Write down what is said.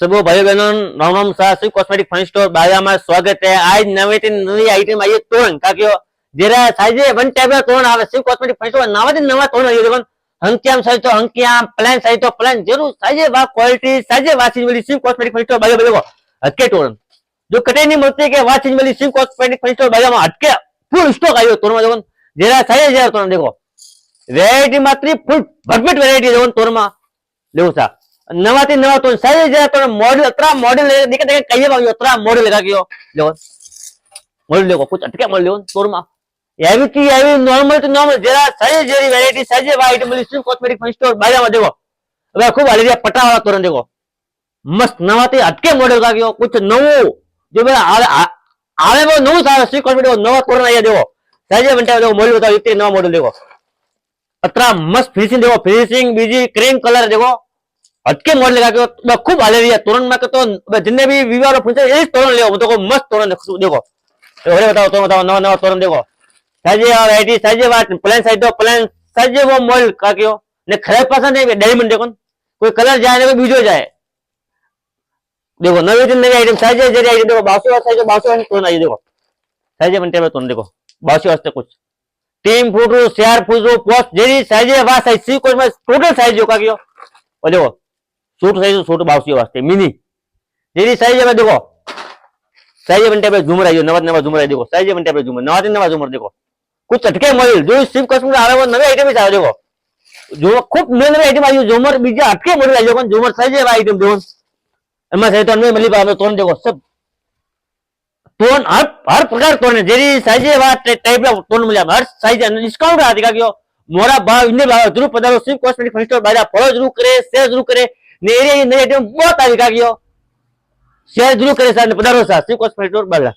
सब भाई बहनों राम राम सा शिव कॉस्मेटिक फन स्टोर बाजा में स्वागत है। आज नवी आइटम आई तोरण का जरा साइजे वन टाइप तोरण आवे शिव कॉस्मेटिक फन स्टोर नवा तोरण आई देखो हंकियाम साइज तो हंकियाम प्लान साइज तो प्लान जरूर साइजे वा क्वालिटी साइजे वा चीज मिली शिव कॉस्मेटिक फन स्टोर बाजा देखो हटके तोरण जो कटे नहीं मिलती के वा चीज मिली शिव कॉस्मेटिक फन स्टोर बाजा में हटके फुल स्टॉक आयो तोरण में देखो जरा साइजे जरा तोरण देखो वेरायटी मात्र फुल भरपेट वेरायटी देखो तोरण में देखो सा नवाती नवा तो साइज जरा तो मॉडल अतरा मॉडल देखे देखे कहिए भाई अतरा मॉडल लगा गयो देखो मॉडल देखो कुछ अटके मॉडल देखो तोरमा एवी की एवी नॉर्मल तो नॉर्मल जरा साइज जेरी वैरायटी साइज वाइट मिली कॉस्मेटिक फन स्टोर बाजा में देखो अब खूब हालेरिया पटा वाला तोरण देखो मस्त नवाती अटके मॉडल का गयो कुछ नवो जो बे आवे वो नवो सारा सी कॉस्मेटिक नवा तोरण आया देखो साइज बनता देखो मॉडल बताओ इतने नवा मॉडल देखो अतरा मस्त फिनिशिंग देखो फिनिशिंग बीजी क्रीम कलर देखो हटके मॉडल लगा के खूब हालेरिया तोरण में तो जितने भी विवाह पूछे यही तोरण ले तो मस्त तोरण देखो अरे बताओ तो बताओ नवा नवा तोरण देखो साइज वैरायटी साइज वाट प्लान साइज तो प्लान साइज वो मॉडल का क्यों ने खराब पसंद है डायमंड देखो कोई कलर जाए कोई बीजो जाए देखो नवी आइटम साइज जेरी आइटम देखो 82 साइज 82 तोरण आई देखो साइज बनते में तोरण देखो 82 वास्ते कुछ टीम फूटू शेयर फूटू पोस्ट जेरी साइज वा साइज सी कोई में टोटल साइज जो का क्यों और देखो सूट साइज सूट 82 वास्ते मिनी जेरी साइज में देखो साइज बनते पे झूमर आई नवा झूमर आई देखो साइज बनते पे झूमर नवा झूमर देखो कुछ चटके मॉडल जो शिव कॉस्मेटिक आ रहा है नवे आइटम ही देखो जो खूब नवे आइटम आई झूमर बीजा हटके मॉडल आई देखो झूमर साइज आइटम देखो एमा साइज तो अनमे मिली पावे तोरण देखो सब तोरण हर प्रकार तोरण जेरी साइज वा टाइप ला तोरण मिला हर साइज डिस्काउंट आ दिखा गयो मोरा भाव इने भाव जरूर पधारो शिव कॉस्मेटिक फन स्टोर बाजा फॉलो जरूर करे शेयर जरूर करे ने एरिया नए आइटम बहुत आ दिखा गयो शेयर जरूर करे सर पधारो sir Shiv cosmetic fun store बाजा।